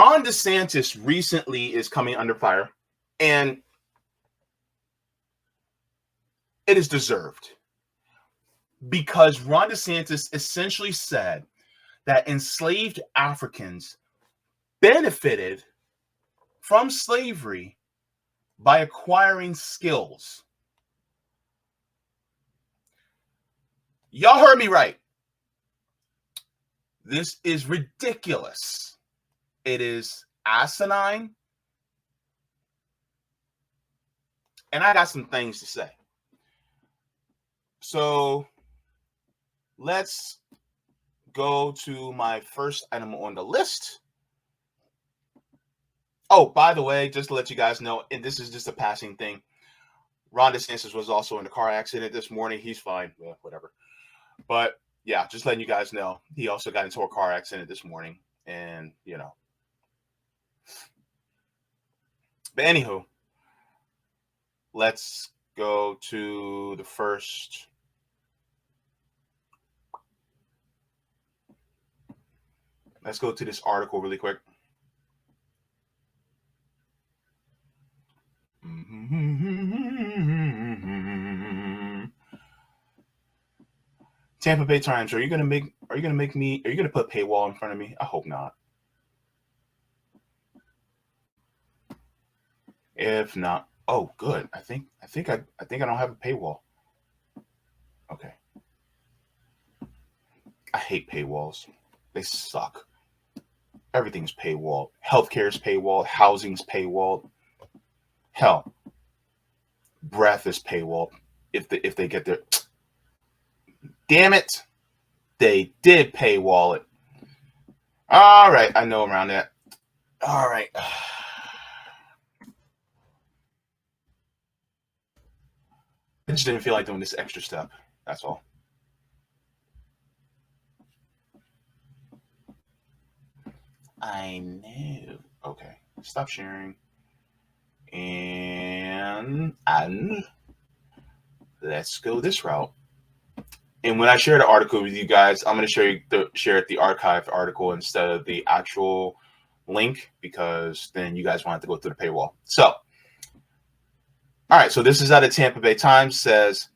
Ron DeSantis recently is coming under fire, and it is deserved, because Ron DeSantis essentially said that enslaved Africans benefited from slavery by acquiring skills. Y'all heard me right. This is ridiculous. It is asinine. And I got some things to say. So let's go to my first item on the list. Oh, by the way, just to let you guys know, and this is just a passing thing, Ron DeSantis was also in a car accident this morning. He's fine. Yeah, whatever. But yeah, just letting you guys know, he also got into a car accident this morning. And, you know. But anywho, let's go to the first. Let's go to this article really quick. Tampa Bay Times, are you gonna put paywall in front of me? I hope not. If not, oh good. I think I don't have a paywall. Okay. I hate paywalls. They suck. Everything's paywall. Healthcare's paywall. Housing's paywall. Hell, breath is paywall. If they get their, damn it, they did paywall it. All right, I know around that. All right. I just didn't feel like doing this extra step. That's all. I know. Okay, stop sharing. And let's go this route. And when I share the article with you guys, I'm going to share the archived article instead of the actual link, because then you guys won't have to go through the paywall. So, all right. So this is out of Tampa Bay Times. Says,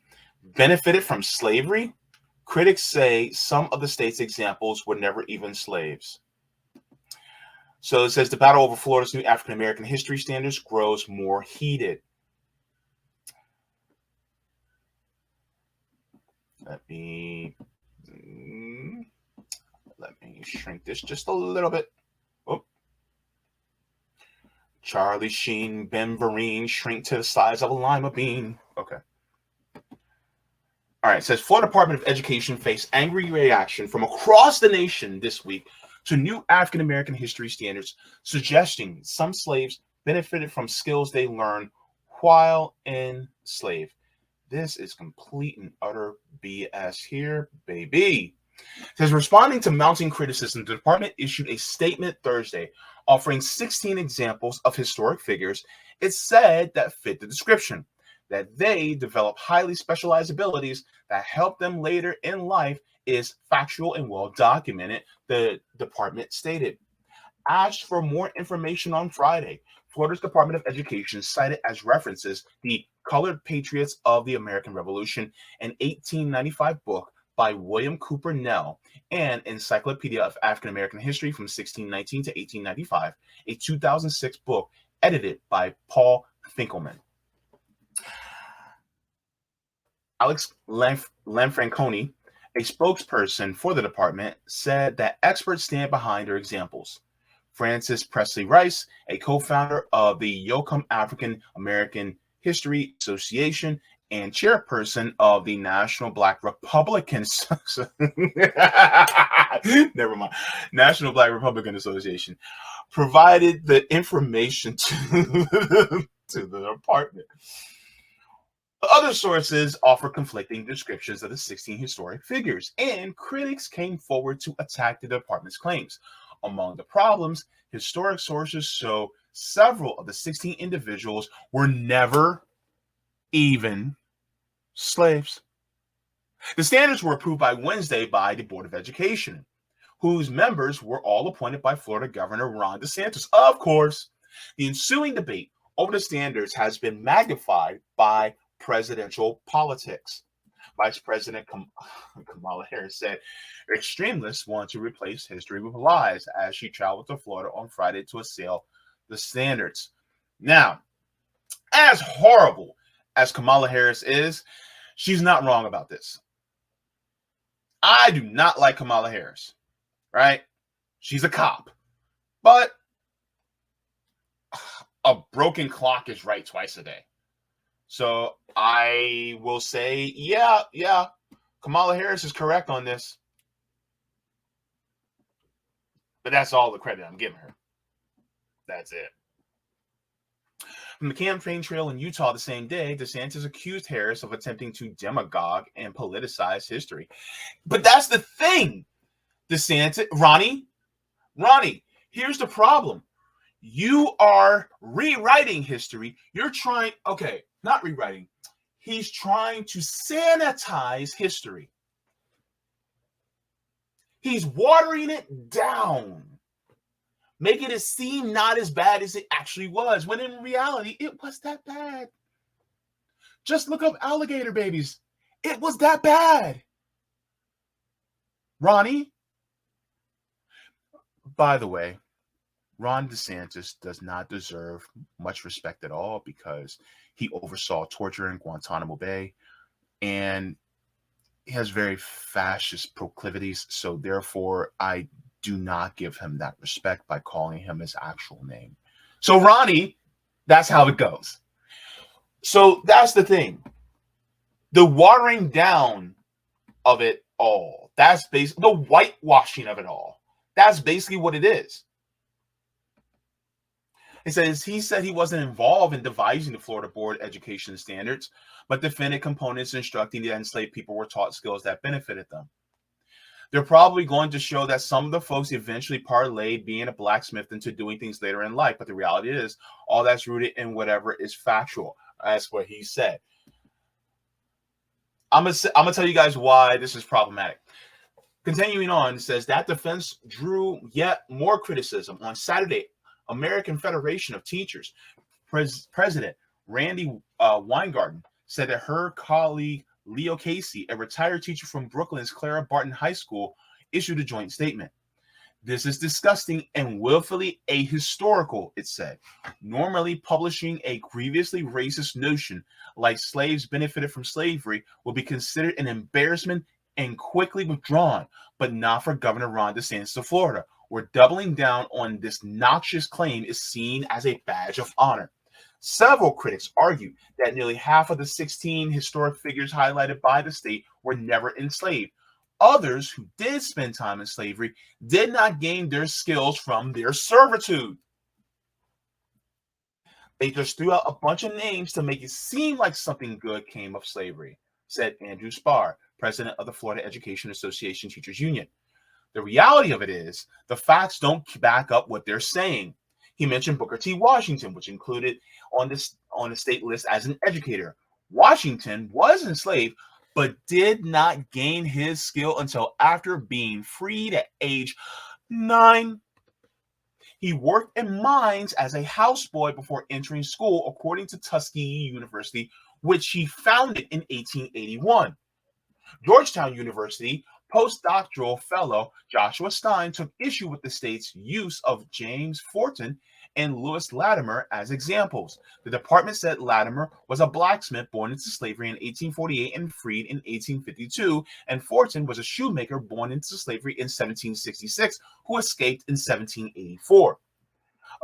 benefited from slavery. Critics say some of the state's examples were never even slaves. So it says the battle over Florida's new African-American history standards grows more heated. Let me shrink this just a little bit. Oh. Charlie Sheen, Ben Vereen shrink to the size of a lima bean. Okay. All right. It says Florida Department of Education faced angry reaction from across the nation this week to new African-American history standards, suggesting some slaves benefited from skills they learned while enslaved. This is complete and utter BS here, baby. It says, responding to mounting criticism, the department issued a statement Thursday offering 16 examples of historic figures it said that fit the description, that they develop highly specialized abilities that help them later in life is factual and well documented, the department stated. Asked for more information on Friday, Florida's Department of Education cited as references the Colored Patriots of the American Revolution, an 1895 book by William Cooper Nell, and Encyclopedia of African American History from 1619 to 1895, a 2006 book edited by Paul Finkelman. Alex Lanfranconi, a spokesperson for the department, said that experts stand behind their examples. Francis Presley Rice, a co-founder of the Yocum African American History Association and chairperson of the National Black Republican National Black Republican Association, provided the information to the department. Other sources offer conflicting descriptions of the 16 historic figures, and critics came forward to attack the department's claims. Among the problems, historic sources show several of the 16 individuals were never even slaves. The standards were approved by Wednesday by the Board of Education. whose members were all appointed by Florida Governor Ron DeSantis. Of course, the ensuing debate over the standards has been magnified by presidential politics. Vice President Kamala Harris said extremists want to replace history with lies as she traveled to Florida on Friday to assail the standards. Now, as horrible as Kamala Harris is, she's not wrong about this. I do not like Kamala Harris, right? She's a cop. But a broken clock is right twice a day. So I will say, yeah, Kamala Harris is correct on this. But that's all the credit I'm giving her. That's it. From the campaign trail in Utah the same day, DeSantis accused Harris of attempting to demagogue and politicize history. But that's the thing, DeSantis, Ronnie, here's the problem. You are rewriting history. You're trying, okay, not rewriting. He's trying to sanitize history. He's watering it down, making it seem not as bad as it actually was, when in reality, it was that bad. Just look up alligator babies. It was that bad. Ronnie, by the way, Ron DeSantis does not deserve much respect at all because he oversaw torture in Guantanamo Bay and he has very fascist proclivities. So therefore, I do not give him that respect by calling him his actual name. So Ronnie, that's how it goes. So that's the thing. The watering down of it all. That's basically the whitewashing of it all. That's basically what it is. It says he said he wasn't involved in devising the Florida Board education standards, but defended components instructing the enslaved people were taught skills that benefited them. They're probably going to show that some of the folks eventually parlayed being a blacksmith into doing things later in life, but the reality is all that's rooted in whatever is factual. That's what he said. I'm gonna tell you guys why this is problematic. Continuing on, it says that defense drew yet more criticism. On Saturday, American Federation of Teachers President Randy Weingarten said that her colleague Leo Casey, a retired teacher from Brooklyn's Clara Barton High School, issued a joint statement. This is disgusting and willfully ahistorical, it said. Normally, publishing a grievously racist notion like slaves benefited from slavery will be considered an embarrassment and quickly withdrawn, but not for Governor Ron DeSantis of Florida, where doubling down on this noxious claim is seen as a badge of honor. Several critics argue that nearly half of the 16 historic figures highlighted by the state were never enslaved. Others who did spend time in slavery did not gain their skills from their servitude. They just threw out a bunch of names to make it seem like something good came of slavery, said Andrew Spar, president of the Florida Education Association Teachers Union. The reality of it is the facts don't back up what they're saying. He mentioned Booker T. Washington, which included on the state list as an educator. Washington was enslaved, but did not gain his skill until after being freed at age 9. He worked in mines as a houseboy before entering school, according to Tuskegee University, which he founded in 1881. Georgetown University postdoctoral fellow Joshua Stein took issue with the state's use of James Forten and Lewis Latimer as examples. The department said Latimer was a blacksmith born into slavery in 1848 and freed in 1852, and Forten was a shoemaker born into slavery in 1766 who escaped in 1784.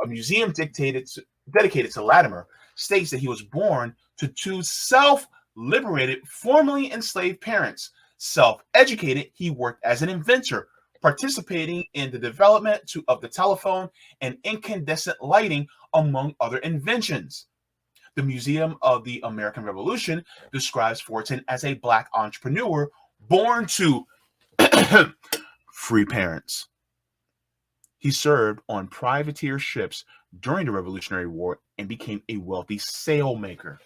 A museum dedicated to Latimer states that he was born to two self-liberated, formerly enslaved parents. Self-educated, he worked as an inventor, participating in the development of the telephone and incandescent lighting, among other inventions. The Museum of the American Revolution describes Forten as a black entrepreneur born to free parents. He served on privateer ships during the Revolutionary War and became a wealthy sailmaker.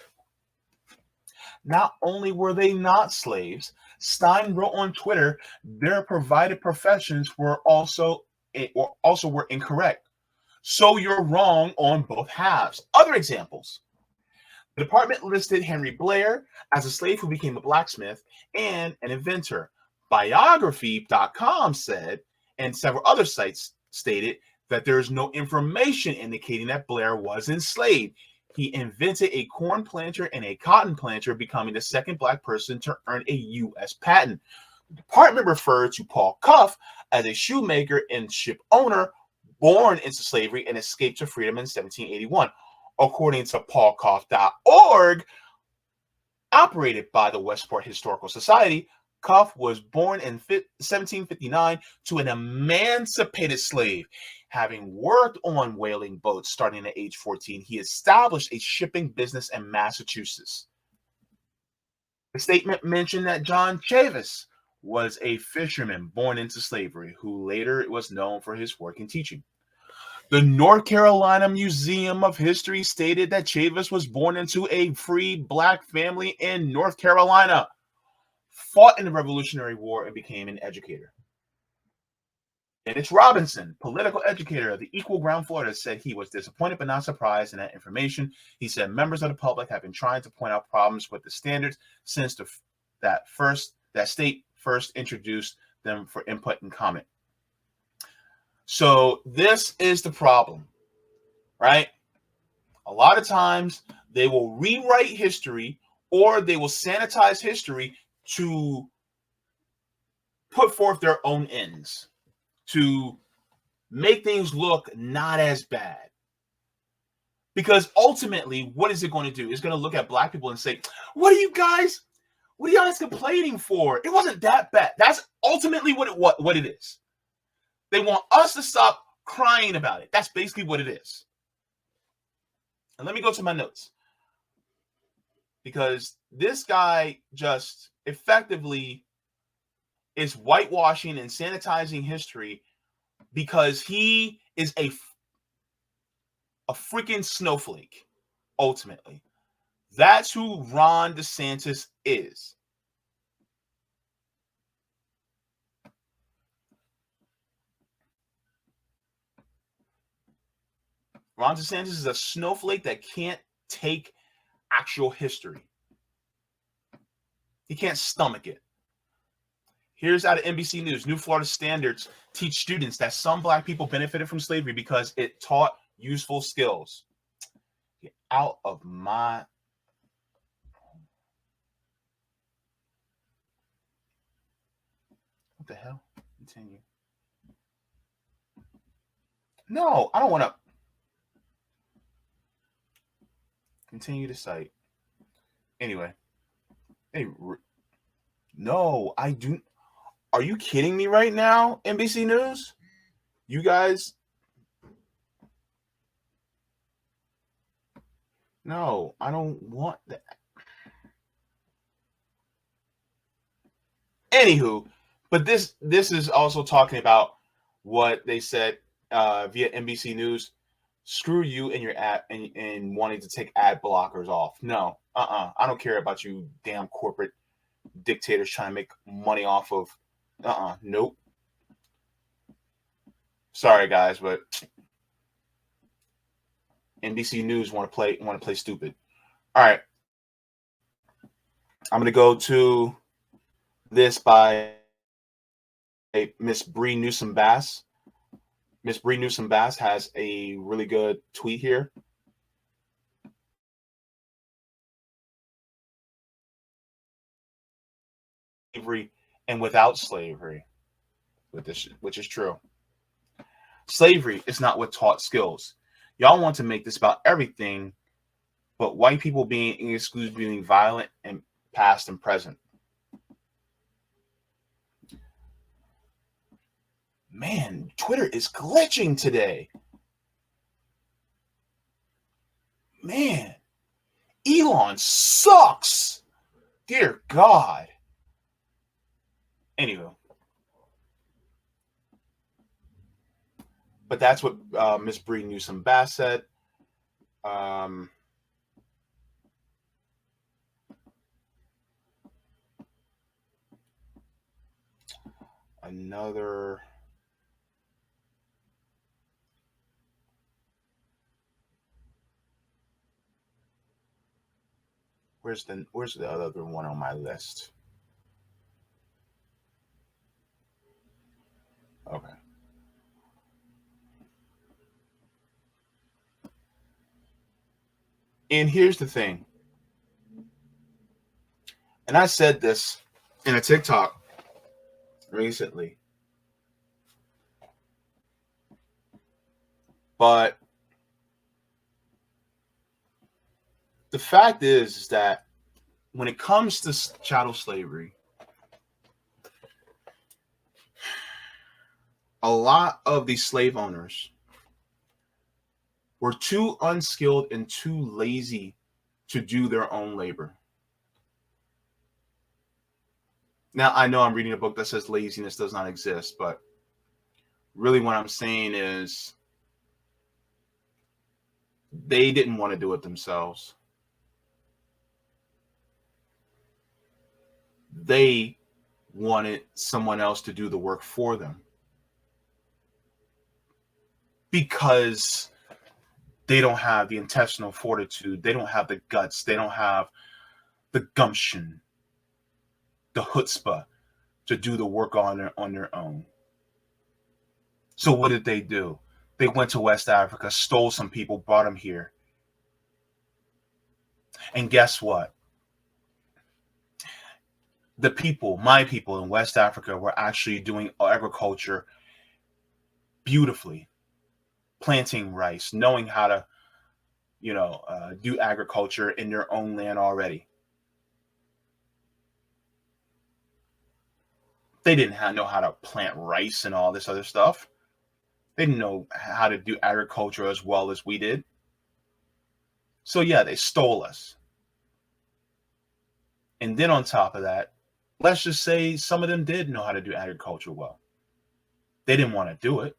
Not only were they not slaves, Stein wrote on Twitter their provided professions were incorrect. So you're wrong on both halves. Other examples. The department listed Henry Blair as a slave who became a blacksmith and an inventor. Biography.com said, and several other sites stated, that there is no information indicating that Blair was enslaved. He invented a corn planter and a cotton planter, becoming the second black person to earn a U.S. patent. The department referred to Paul Cuff as a shoemaker and ship owner born into slavery and escaped to freedom in 1781. According to paulcuff.org, operated by the Westport Historical Society, Cuff was born in 1759 to an emancipated slave. Having worked on whaling boats starting at age 14, he established a shipping business in Massachusetts. The statement mentioned that John Chavis was a fisherman born into slavery, who later was known for his work in teaching. The North Carolina Museum of History stated that Chavis was born into a free black family in North Carolina, fought in the Revolutionary War, and became an educator. Dennis Robinson, political educator of the Equal Ground Florida, said he was disappointed but not surprised in that information. He said members of the public have been trying to point out problems with the standards since that state first introduced them for input and comment. So this is the problem, right? A lot of times they will rewrite history, or they will sanitize history to put forth their own ends, to make things look not as bad. Because ultimately, what is it going to do? It's going to look at black people and say, what are you guys complaining for? It wasn't that bad. That's ultimately what it is. They want us to stop crying about it. That's basically what it is. And let me go to my notes, because this guy just effectively is whitewashing and sanitizing history because he is a freaking snowflake, ultimately. That's who Ron DeSantis is. Ron DeSantis is a snowflake that can't take actual history. He can't stomach it. Here's out of NBC News. New Florida standards teach students that some black people benefited from slavery because it taught useful skills. Get out of my... What the hell? Continue. No, I don't want to... Continue the site. Anyway. Hey, no, I do... Are you kidding me right now, NBC News? You guys... No, I don't want that. Anywho, but this is also talking about what they said via NBC News. Screw you and your ad and wanting to take ad blockers off. No, I don't care about you damn corporate dictators trying to make money off of. Nope. Sorry guys, but NBC News want to play stupid. All right, I'm gonna go to this by Miss Bree Newsom Bass. Miss Bree Newsom Bass has a really good tweet here. Slavery and without slavery, which is true. Slavery is not what taught skills. Y'all want to make this about everything, but white people being excluded, being violent and past and present. Man, Twitter is glitching today. Man, Elon sucks. Dear God. Anyway. But that's what Miss Bree Newsom Bass said. another. Where's the other one on my list? Okay. And here's the thing. And I said this in a TikTok recently. But the fact is that when it comes to chattel slavery, a lot of these slave owners were too unskilled and too lazy to do their own labor. Now, I know I'm reading a book that says laziness does not exist, but really what I'm saying is they didn't want to do it themselves. They wanted someone else to do the work for them because they don't have the intestinal fortitude. They don't have the guts. They don't have the gumption, the chutzpah to do the work on their own. So what did they do? They went to West Africa, stole some people, brought them here. And guess what? The people, my people in West Africa, were actually doing agriculture beautifully, planting rice, knowing how to, do agriculture in their own land already. They didn't know how to plant rice and all this other stuff. They didn't know how to do agriculture as well as we did. So yeah, they stole us. And then on top of that, let's just say some of them did know how to do agriculture well. They didn't want to do it.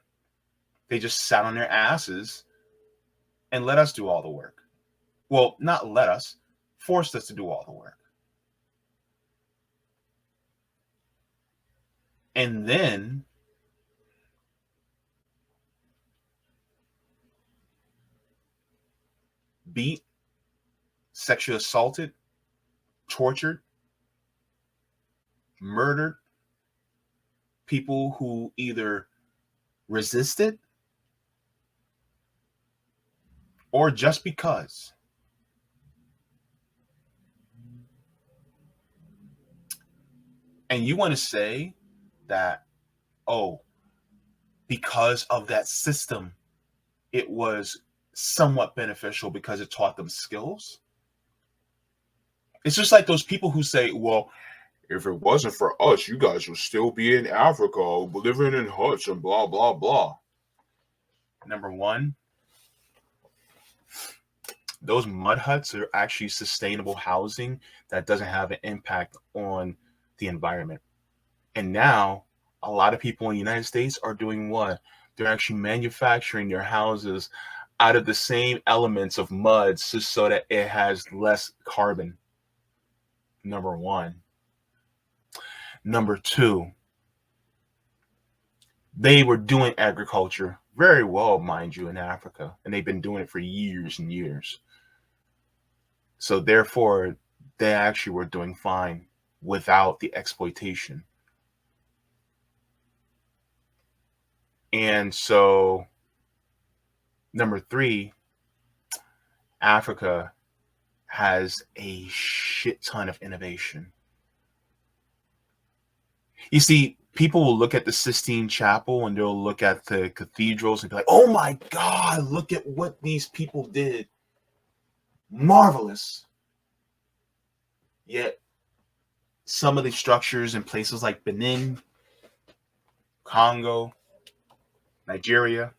They just sat on their asses and let us do all the work. Well, not let us, forced us to do all the work. And then beat, sexually assaulted, tortured, murdered people who either resisted or just because. And you want to say that, oh, because of that system, it was somewhat beneficial because it taught them skills? It's just like those people who say, well, if it wasn't for us, you guys would still be in Africa, living in huts and blah, blah, blah. Number one, those mud huts are actually sustainable housing that doesn't have an impact on the environment. And now a lot of people in the United States are doing what? They're actually manufacturing their houses out of the same elements of mud just so that it has less carbon. Number one. Number two, they were doing agriculture very well, mind you, in Africa, and they've been doing it for years and years. So therefore, they actually were doing fine without the exploitation. And so, number three, Africa has a shit ton of innovation. You see, people will look at the Sistine Chapel and they'll look at the cathedrals and be like, oh my God, look at what these people did. Marvelous. Yet, some of the structures in places like Benin, Congo, Nigeria,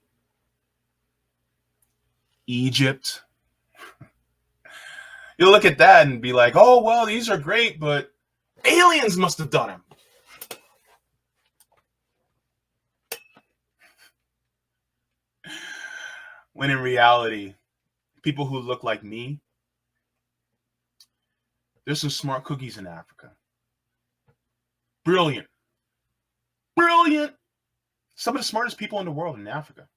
Egypt, you'll look at that and be like, oh, well, these are great, but aliens must have done them. When in reality, people who look like me, there's some smart cookies in Africa. Brilliant. Brilliant. Some of the smartest people in the world in Africa.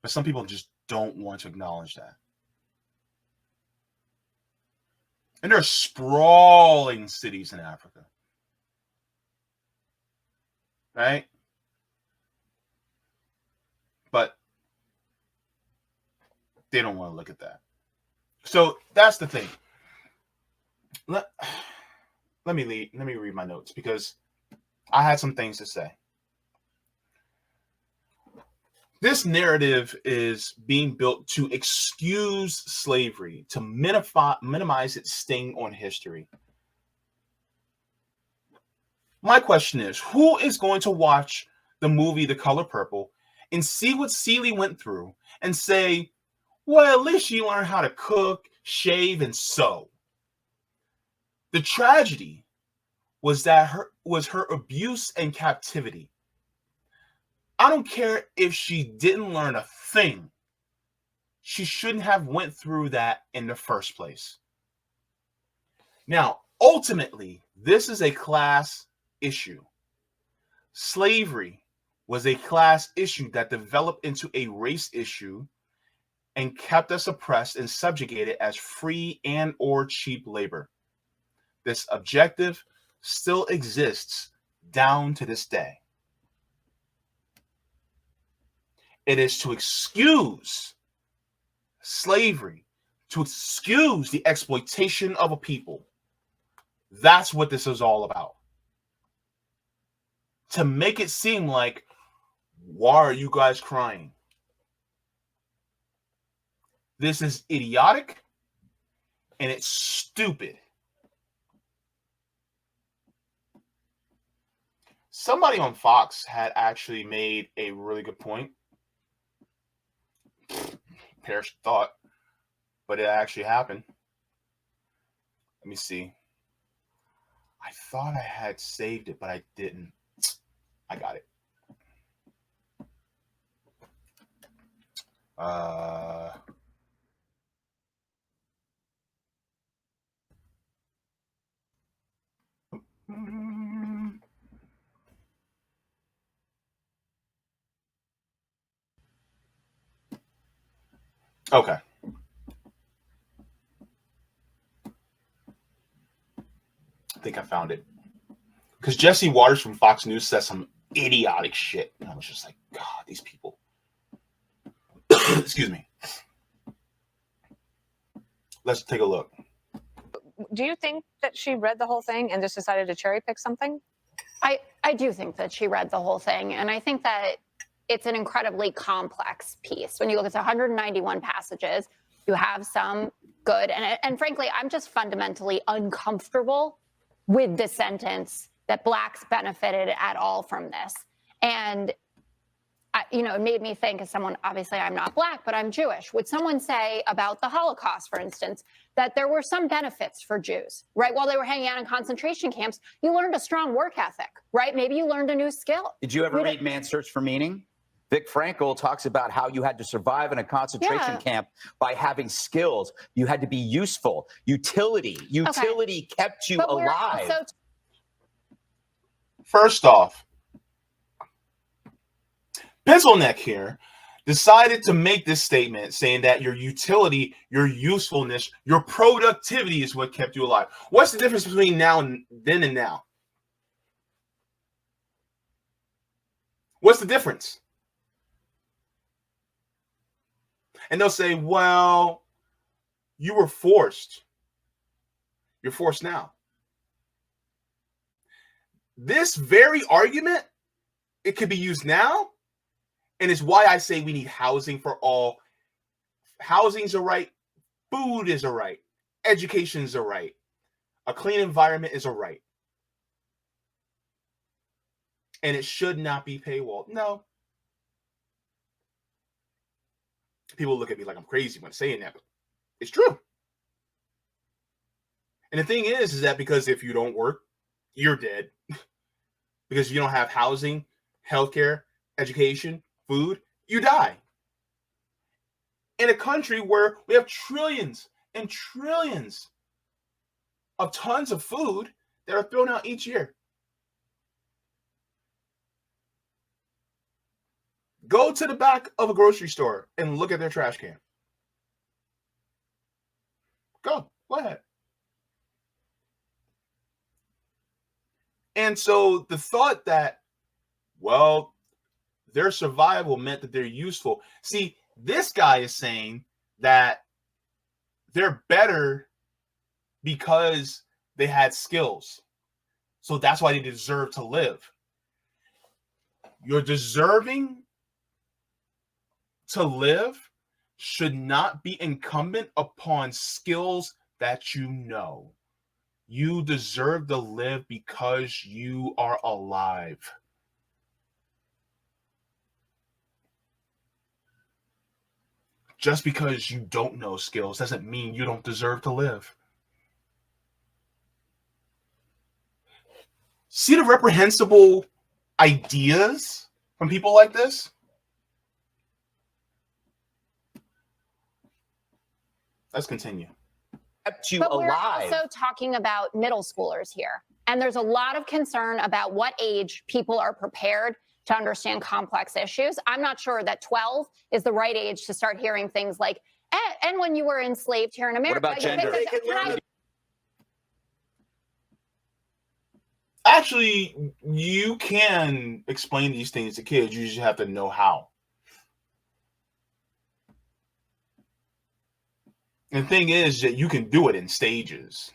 But some people just don't want to acknowledge that. And there are sprawling cities in Africa. Right? But they don't want to look at that. So that's the thing. Let me read my notes because I had some things to say. This narrative is being built to excuse slavery, to minimize its sting on history. My question is, who is going to watch the movie The Color Purple and see what Celie went through and say, well, at least she learned how to cook, shave, and sew? The tragedy was her abuse and captivity. I don't care if she didn't learn a thing. She shouldn't have went through that in the first place. Now, ultimately, this is a class issue. Slavery was a class issue that developed into a race issue and kept us oppressed and subjugated as free and or cheap labor. This objective still exists down to this day. It is to excuse slavery, to excuse the exploitation of a people. That's what this is all about. To make it seem like, why are you guys crying? This is idiotic and it's stupid. Somebody on Fox had actually made a really good point. Perish thought, but it actually happened. Let me see. I thought I had saved it, but I didn't. I got it. Okay. I think I found it. Because Jesse Waters from Fox News says some idiotic shit. And I was just like, God, these people. Excuse me. Let's take a look. Do you think that she read the whole thing and just decided to cherry pick something? I do think that she read the whole thing. And I think that it's an incredibly complex piece. When you look at 191 passages, you have some good. And frankly, I'm just fundamentally uncomfortable with the sentence that Blacks benefited at all from this. And it made me think, as someone, obviously I'm not Black, but I'm Jewish. Would someone say about the Holocaust, for instance, that there were some benefits for Jews, right? While they were hanging out in concentration camps, you learned a strong work ethic, right? Maybe you learned a new skill. Did you ever read Man's Search for Meaning? Vic Frankl talks about how you had to survive in a concentration camp by having skills. You had to be useful. Utility kept you alive. First off, Pencilneck here decided to make this statement saying that your utility, your usefulness, your productivity is what kept you alive. What's the difference between now and then and now? What's the difference? And they'll say, well, you were forced. You're forced now. This very argument, it could be used now. And it's why I say we need housing for all. Housing's a right. Food is a right. Education is a right. A clean environment is a right. And it should not be paywalled. No. People look at me like I'm crazy when saying that, but it's true. And the thing is that because if you don't work, you're dead. Because you don't have housing, healthcare, education, food, you die. In a country where we have trillions and trillions of tons of food that are thrown out each year. Go to the back of a grocery store and look at their trash can. Go ahead. And so the thought that, well, their survival meant that they're useful. See, this guy is saying that they're better because they had skills. So that's why they deserve to live. You're deserving to live should not be incumbent upon skills that you know. You deserve to live because you are alive. Just because you don't know skills doesn't mean you don't deserve to live. See the reprehensible ideas from people like this? Let's continue. Kept you But alive. we're also talking about middle schoolers here. And there's a lot of concern about what age people are prepared to understand complex issues. I'm not sure that 12 is the right age to start hearing things like, and when you were enslaved here in America. What about gender? Actually, you can explain these things to kids. You just have to know how. And the thing is that you can do it in stages.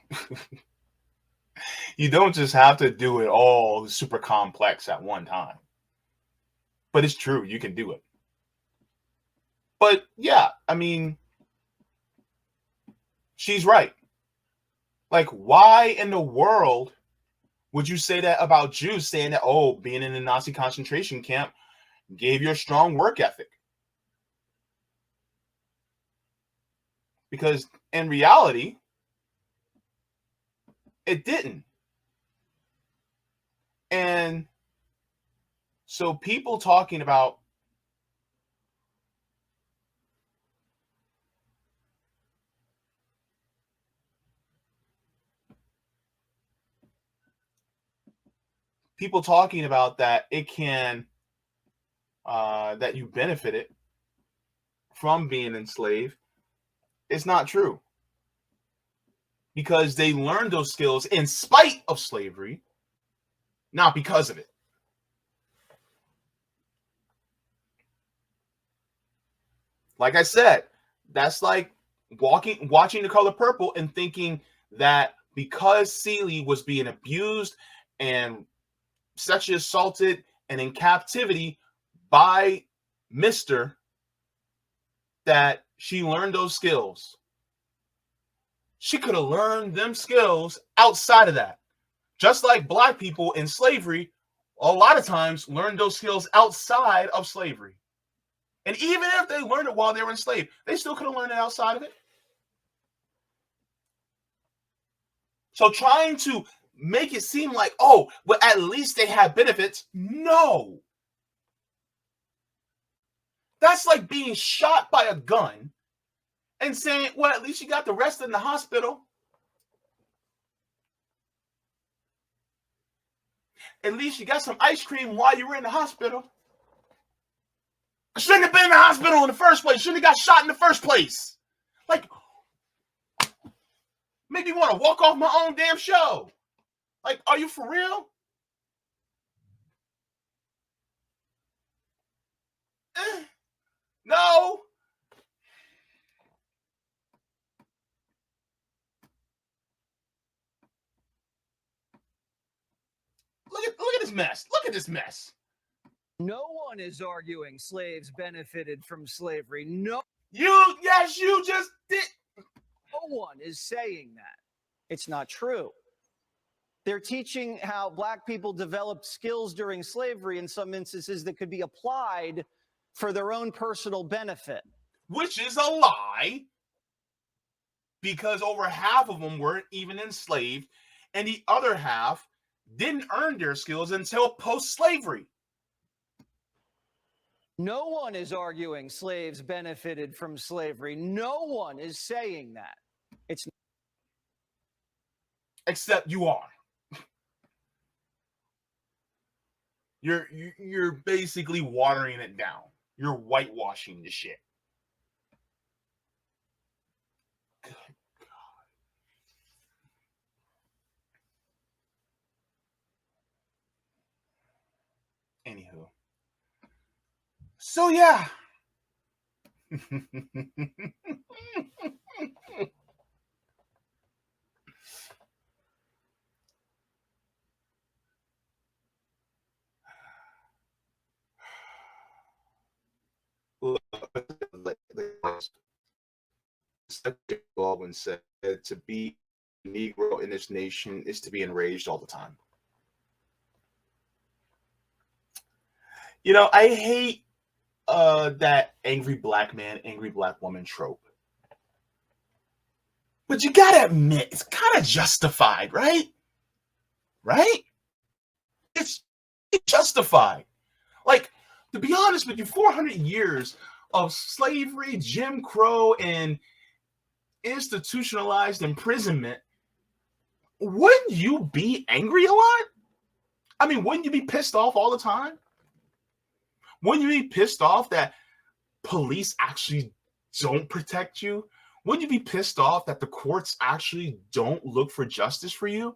You don't just have to do it all super complex at one time. But it's true, you can do it. But yeah, I mean, she's right. Like, why in the world would you say that about Jews, saying that, oh, being in a Nazi concentration camp gave you a strong work ethic? Because in reality, it didn't. And so people talking about that it can that you benefited from being enslaved, it's not true, because they learned those skills in spite of slavery, not because of it. Like I said, that's like watching The Color Purple and thinking that because Celie was being abused and sexually assaulted and in captivity by Mr., that she learned those skills. She could have learned them skills outside of that. Just like Black people in slavery, a lot of times learned those skills outside of slavery. And even if they learned it while they were enslaved, they still could have learned it outside of it. So trying to make it seem like, oh, well, at least they had benefits. No. That's like being shot by a gun and saying, well, at least you got the rest in the hospital. At least you got some ice cream while you were in the hospital. I shouldn't have been in the hospital in the first place. Shouldn't have got shot in the first place. Like, make me want to walk off my own damn show. Like, are you for real? No. Look at this mess. Look at this mess. No one is arguing slaves benefited from slavery. No You just did. one is saying that. It's not true. They're teaching how Black people developed skills during slavery in some instances that could be applied for their own personal benefit. Which is a lie, because over half of them weren't even enslaved, and the other half didn't earn their skills until post-slavery. No one is arguing slaves benefited from slavery. No one is saying that. It's Except you are. You're basically watering it down. You're whitewashing the shit. Good God. Anywho. So yeah. Baldwin said to be a Negro in this nation is to be enraged all the time. You know, I hate that angry black man, angry black woman trope. But you gotta admit, it's kind of justified, right? Right? It's justified. Like, to be honest with you, 400 years of slavery, Jim Crow, and institutionalized imprisonment, wouldn't you be angry a lot? I mean, wouldn't you be pissed off all the time? Wouldn't you be pissed off that police actually don't protect you? Wouldn't you be pissed off that the courts actually don't look for justice for you?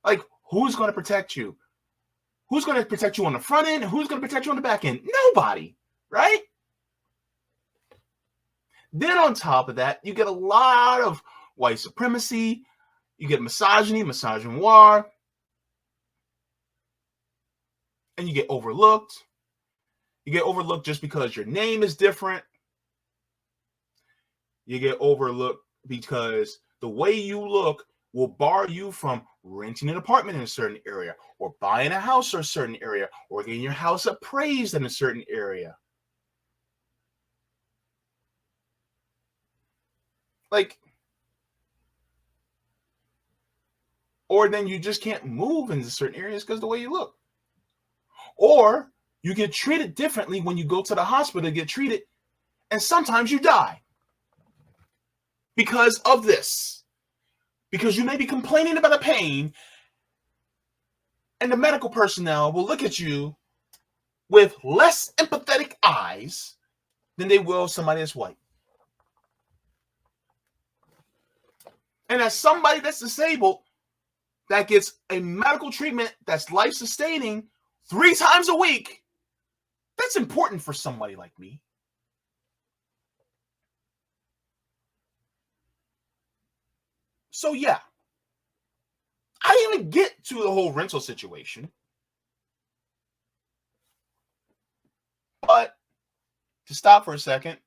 Like, who's going to protect you? Who's going to protect you on the front end? And who's going to protect you on the back end? Nobody, right? Then on top of that, you get a lot of white supremacy. You get misogyny, misogynoir. And you get overlooked. You get overlooked just because your name is different. You get overlooked because the way you look will bar you from renting an apartment in a certain area, or buying a house in a certain area, or getting your house appraised in a certain area. Like, or then you just can't move into certain areas because of the way you look. Or you get treated differently when you go to the hospital to get treated, and sometimes you die because of this. Because you may be complaining about a pain, and the medical personnel will look at you with less empathetic eyes than they will somebody that's white. And as somebody that's disabled, that gets a medical treatment that's life-sustaining 3 times a week, that's important for somebody like me. So yeah, I didn't even get to the whole rental situation. But to stop for a second,